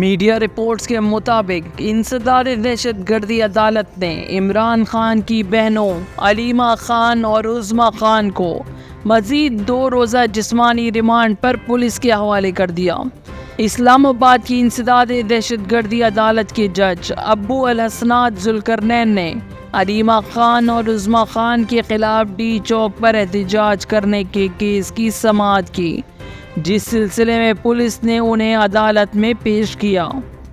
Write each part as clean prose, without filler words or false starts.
Media reports کے مطابق انسداد دہشت گردی عدالت نے عمران خان کی بہنوں علیمہ خان اور عظمیٰ خان کو مزید 2 روزہ جسمانی ریمانڈ پر پولیس کے حوالے کر دیا۔ اسلام آباد کی انسداد دہشت گردی عدالت کے جج ابو الحسنات ذوالقرنین نے علیمہ خان اور عظمیٰ خان کے خلاف ڈی چوک پر احتجاج کرنے کے کیس کی سماعت کی، جس سلسلے میں پولیس نے انہیں عدالت میں پیش کیا۔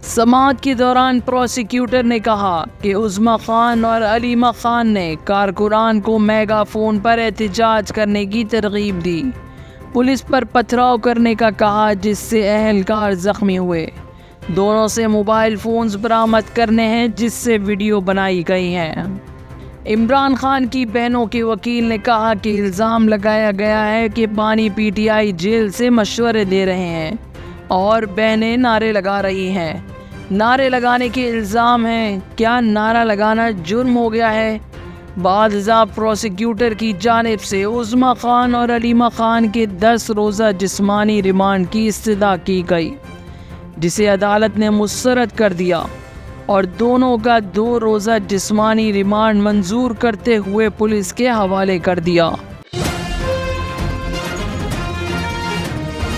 سماعت کے دوران پروسیکیوٹر نے کہا کہ عظمیٰ خان اور علیمہ خان نے کارکنان کو میگا فون پر احتجاج کرنے کی ترغیب دی، پولیس پر پتھراؤ کرنے کا کہا، جس سے اہلکار زخمی ہوئے۔ دونوں سے موبائل فونز برآمد کرنے ہیں، جس سے ویڈیو بنائی گئی ہے۔ عمران خان کی بہنوں کے وکیل نے کہا کہ الزام لگایا گیا ہے کہ بانی پی ٹی آئی جیل سے مشورے دے رہے ہیں اور بہنیں نعرے لگا رہی ہیں۔ نعرے لگانے کے الزام ہیں، کیا نعرہ لگانا جرم ہو گیا ہے؟ بعد پروسیکیوٹر کی جانب سے عظمیٰ خان اور علیمہ خان کے 10 روزہ جسمانی ریمانڈ کی استدعا کی گئی، جسے عدالت نے مسترد کر دیا اور دونوں کا 2 روزہ جسمانی ریمانڈ منظور کرتے ہوئے پولیس کے حوالے کر دیا۔